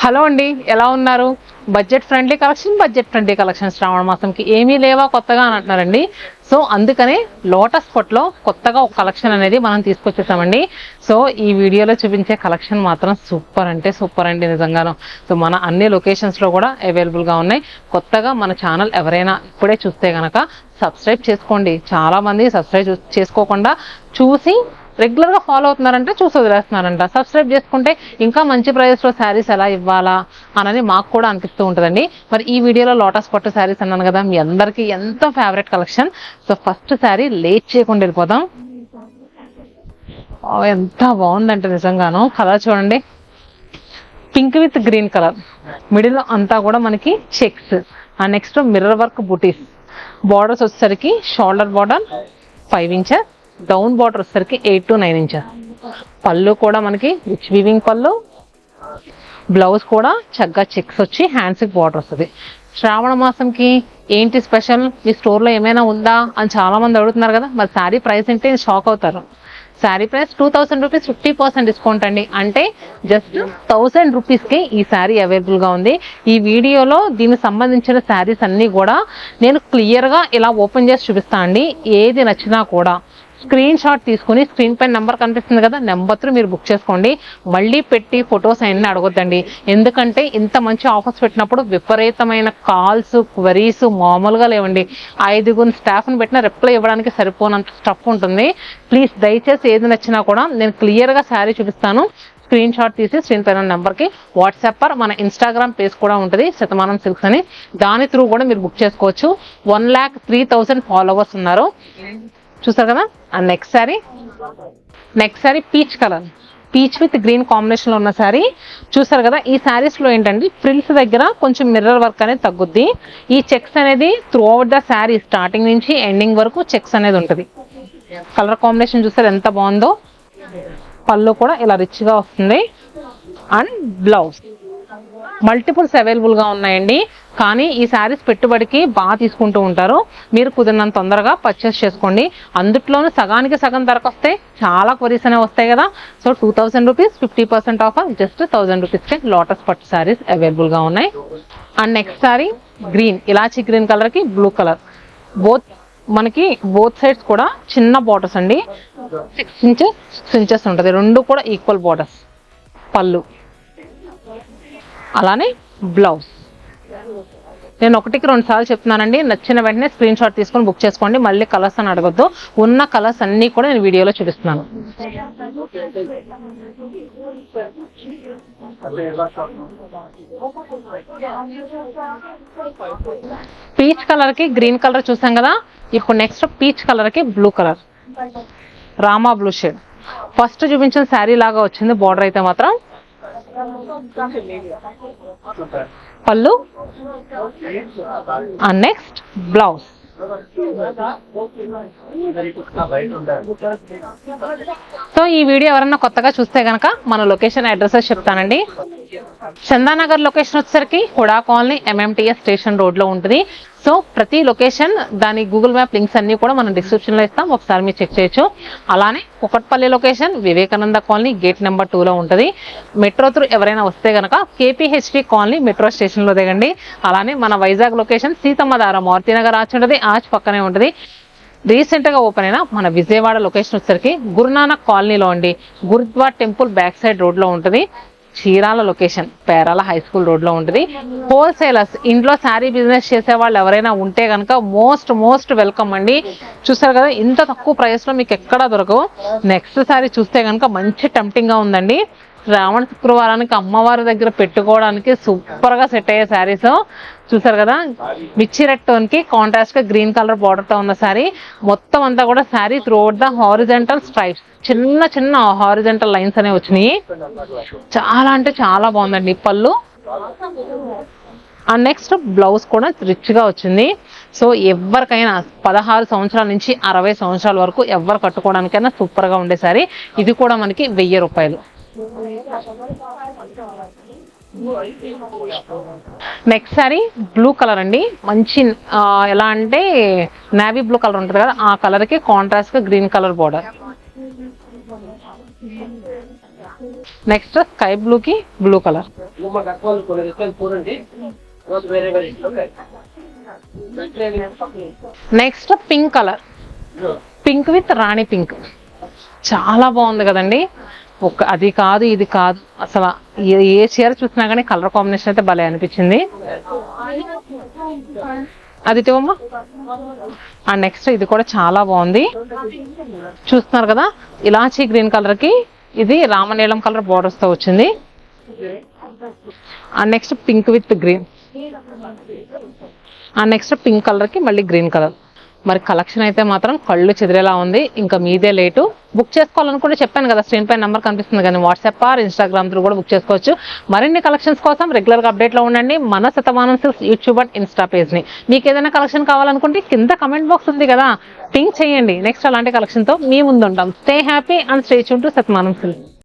Hello అండి, ఎలా ఉన్నారు? బడ్జెట్ ఫ్రెండ్లీ కలెక్షన్ శ్రావణ మాసంకి ఏమీ లేవా కొత్తగా అని అంటున్నారండి. సో అందుకనే లోటస్ పొట్లో కొత్తగా ఒక కలెక్షన్ అనేది మనం తీసుకొచ్చేసామండి. సో ఈ వీడియోలో చూపించే కలెక్షన్ మాత్రం సూపర్ అంటే సూపర్ అండి, నిజంగాను. సో మన అన్ని లొకేషన్స్లో కూడా అవైలబుల్గా ఉన్నాయి. కొత్తగా మన ఛానల్ ఎవరైనా ఇప్పుడే చూస్తే కనుక సబ్స్క్రైబ్ చేసుకోండి. చాలామంది సబ్స్క్రైబ్ చేసుకోకుండా చూసి రెగ్యులర్గా ఫాలో అవుతున్నారంటే చూసి వదిలేస్తున్నారంట. సబ్స్క్రైబ్ చేసుకుంటే ఇంకా మంచి ప్రైస్లో శారీస్ ఎలా ఇవ్వాలా అని మాకు కూడా అనిపిస్తూ ఉంటుందండి. మరి ఈ వీడియోలో లోటస్ పట్టు శారీస్ అన్నాను కదా, మీ అందరికీ ఎంతో favourite collection. So first sari late చేయకుండా వెళ్ళిపోదాం. ఎంత బాగుందంటే నిజంగాను. కలర్ చూడండి, pink with green colour, middle అంతా కూడా మనకి చెక్స్, నెక్స్ట్ మిర్రర్ వర్క్ బూటీస్, బార్డర్స్ వచ్చేసరికి shoulder border 5 inches, down border వచ్చేసరికి 8 to 9 ఇంచెస్. పళ్ళు కూడా మనకి రిచ్ వీవింగ్ పళ్ళు, బ్లౌజ్ కూడా చక్కగా చెక్స్ వచ్చి హ్యాండ్స్కి బార్డర్ వస్తుంది. శ్రావణ మాసంకి ఏంటి స్పెషల్, మీ స్టోర్లో ఏమైనా ఉందా అని చాలా మంది అడుగుతున్నారు కదా. మరి శారీ ప్రైస్ అంటే షాక్ అవుతారు. శారీ ప్రైస్ 2000 రూపీస్, 50% డిస్కౌంట్ అండి. అంటే జస్ట్ 1000 రూపీస్కి ఈ శారీ అవైలబుల్గా ఉంది. ఈ వీడియోలో దీనికి సంబంధించిన శారీస్ అన్నీ కూడా నేను క్లియర్గా ఇలా ఓపెన్ చేసి చూపిస్తాను అండి. ఏది నచ్చినా కూడా స్క్రీన్ షాట్ తీసుకుని స్క్రీన్ పైన నెంబర్ కనిపిస్తుంది కదా, నెంబర్ త్రూ మీరు బుక్ చేసుకోండి. మళ్ళీ పెట్టి ఫొటోస్ అయినా అడగొద్దండి. ఎందుకంటే ఇంత మంచి ఆఫర్స్ పెట్టినప్పుడు విపరీతమైన కాల్స్, క్వరీస్ మామూలుగా లేవండి. 5 స్టాఫ్ని పెట్టినా రిప్లై ఇవ్వడానికి సరిపోనంత స్టఫ్ ఉంటుంది. ప్లీజ్ దయచేసి ఏది నచ్చినా కూడా నేను క్లియర్గా శారీ చూపిస్తాను. స్క్రీన్ షాట్ తీసి స్క్రీన్ పైన నెంబర్కి వాట్సాప్ మన ఇన్స్టాగ్రామ్ పేజ్ కూడా ఉంటుంది, శతమానం సిల్క్స్ అని. దాని త్రూ కూడా మీరు బుక్ చేసుకోవచ్చు. 1,03,000 ఫాలోవర్స్ ఉన్నారు, చూసారు కదా. And next sari peach colour, peach with green కాంబినేషన్లో ఉన్న శారీ చూసారు కదా. ఈ శారీస్లో ఏంటంటే ఫ్రిల్స్ దగ్గర కొంచెం మిర్రర్ వర్క్ అనేది తగ్గుద్ది. ఈ చెక్స్ అనేది through out the sari starting నుంచి ఎండింగ్ వరకు చెక్స్ అనేది ఉంటుంది. కలర్ కాంబినేషన్ చూసారు ఎంత బాగుందో. పళ్ళు కూడా ఇలా రిచ్గా వస్తుంది. అండ్ బ్లౌజ్ మల్టిపుల్స్ అవైలబుల్గా ఉన్నాయండి. కానీ ఈ శారీస్ పెట్టుబడికి బాగా తీసుకుంటూ ఉంటారు. మీరు కుదిరినంత తొందరగా పర్చేస్ చేసుకోండి. అందుట్లోనూ సగానికి సగం ధరకు వస్తే చాలా క్వరీస్ అనేవి వస్తాయి కదా. సో 2000 రూపీస్, 50% ఆఫర్, జస్ట్ 1000 రూపీస్కి లోటస్ పట్టు శారీస్ అవైలబుల్గా ఉన్నాయి. And next sari green, elaichi green కలర్కి బ్లూ కలర్, బోత్ సైడ్స్ కూడా చిన్న బార్డర్స్ అండి. 6 ఇంచెస్ ఉంటుంది. రెండు కూడా ఈక్వల్ బార్డర్స్. పళ్ళు అలానే బ్లౌజ్. నేను 1కి 2 సార్లు చెప్తున్నానండి. నచ్చిన వెంటనే స్క్రీన్ షాట్ తీసుకొని బుక్ చేసుకోండి. మళ్ళీ కలర్స్ అని అడగొద్దు. ఉన్న కలర్స్ అన్నీ కూడా నేను వీడియోలో చూపిస్తున్నాను. పీచ్ కలర్కి గ్రీన్ కలర్ చూసాం కదా. ఇప్పుడు నెక్స్ట్ పీచ్ కలర్కి blue colour, Rama blue shade. First చూపించిన శారీ లాగా వచ్చింది బార్డర్ అయితే మాత్రం. పళ్ళు అండ్ నెక్స్ట్ బ్లౌజ్. సో ఈ వీడియో ఎవరన్నా కొత్తగా చూస్తే కనుక మన లొకేషన్ అడ్రసెస్ చెప్తానండి. చందానగర్ లొకేషన్ వచ్చేసరికి హుడా కాలనీ, MMTS స్టేషన్ రోడ్లో ఉంటుంది. సో ప్రతి లొకేషన్ దాని గూగుల్ మ్యాప్ లింక్స్ అన్ని కూడా మనం డిస్క్రిప్షన్లో ఇస్తాం, ఒకసారి మీరు చెక్ చేయొచ్చు. అలానే Kukatpally location Vivekananda colony gate number 2లో ఉంటుంది. మెట్రో త్రూ ఎవరైనా వస్తే కనుక KPHP కాలనీ మెట్రో స్టేషన్లో దిగండి. అలానే మన వైజాగ్ లొకేషన్ సీతమ్మధార మారుతినగర్ ఆర్చ్ ఉంటుంది, ఆర్చ్ పక్కనే ఉంటుంది. రీసెంట్గా ఓపెన్ అయిన మన విజయవాడ లొకేషన్ వచ్చేసరికి గురునానక్ కాలనీలో అండి, గురుద్వార్ టెంపుల్ బ్యాక్ సైడ్ రోడ్లో ఉంటుంది. Chirala location Perala high school రోడ్లో ఉంటుంది. హోల్సేలర్స్, ఇంట్లో శారీ బిజినెస్ చేసే వాళ్ళు ఎవరైనా ఉంటే కనుక మోస్ట్ వెల్కమ్ అండి. చూసారు కదా ఇంత తక్కువ ప్రైస్లో మీకు ఎక్కడా దొరకవు. నెక్స్ట్ శారీ చూస్తే కనుక మంచి టెంప్టింగ్గా ఉందండి. శ్రావణ శుక్రవారానికి అమ్మవారి దగ్గర పెట్టుకోవడానికి సూపర్గా సెట్ అయ్యే శారీస్. చూసారు కదా, మిర్చి రెడ్ టోన్కి కాంట్రాస్ట్గా గ్రీన్ కలర్ బార్డర్తో ఉన్న శారీ. మొత్తం అంతా కూడా sari through out the horizontal stripes, చిన్న హారిజంటల్ లైన్స్ అనేవి వచ్చినాయి. చాలా అంటే చాలా బాగుందండి. పళ్ళు అండ్ నెక్స్ట్ బ్లౌజ్ కూడా రిచ్గా వచ్చింది. సో ఎవరికైనా 16 సంవత్సరాల నుంచి 60 సంవత్సరాల వరకు ఎవరు కట్టుకోవడానికైనా సూపర్గా ఉండే శారీ. ఇది కూడా మనకి 1000 రూపాయలు. నెక్స్ట్ సారీ బ్లూ కలర్ అండి, మంచి ఎలా అంటే నేవీ బ్లూ కలర్ ఉంటుంది కదా, ఆ కలర్కి కాంట్రాస్ట్గా green colour border. Next sky బ్లూకి blue colour. Next pink colour, pink with Rani pink, చాలా బాగుంది కదండి. అది కాదు ఇది కాదు, అసలు ఏ చీర చూసినా కానీ కలర్ కాంబినేషన్ అయితే భలే అనిపించింది. అది తేవమ్మా. నెక్స్ట్ ఇది కూడా చాలా బాగుంది, చూస్తున్నారు కదా, ఇలాచీ గ్రీన్ కలర్ కి ఇది రామనీలం కలర్ బోర్డర్స్ తో వచ్చింది. Next pink with green, next pink colour కి మళ్ళీ గ్రీన్ కలర్. మరి కలెక్షన్ అయితే మాత్రం కళ్ళు చెదిరేలా ఉంది. ఇంకా మీదే లేటు. బుక్ చేసుకోవాలనుకుంటే చెప్పాను కదా, స్క్రీన్ పై నెంబర్ కనిపిస్తుంది కానీ వాట్సాప్ ఆర్ ఇన్స్టాగ్రామ్ త్రూ కూడా బుక్ చేసుకోవచ్చు. మరిన్ని కలెక్షన్స్ కోసం రెగ్యులర్ గా అప్డేట్ లో ఉండండి మన Shatamanam silks YouTube and Insta page ని. మీకు ఏదైనా కలెక్షన్ కావాలనుకుంటే కింద కమెంట్ బాక్స్ ఉంది కదా, పింక్ చేయండి. నెక్స్ట్ అలాంటి కలెక్షన్ తో మీ ముందు ఉంటాం. Stay happy and stay tune to Shatamanam silks.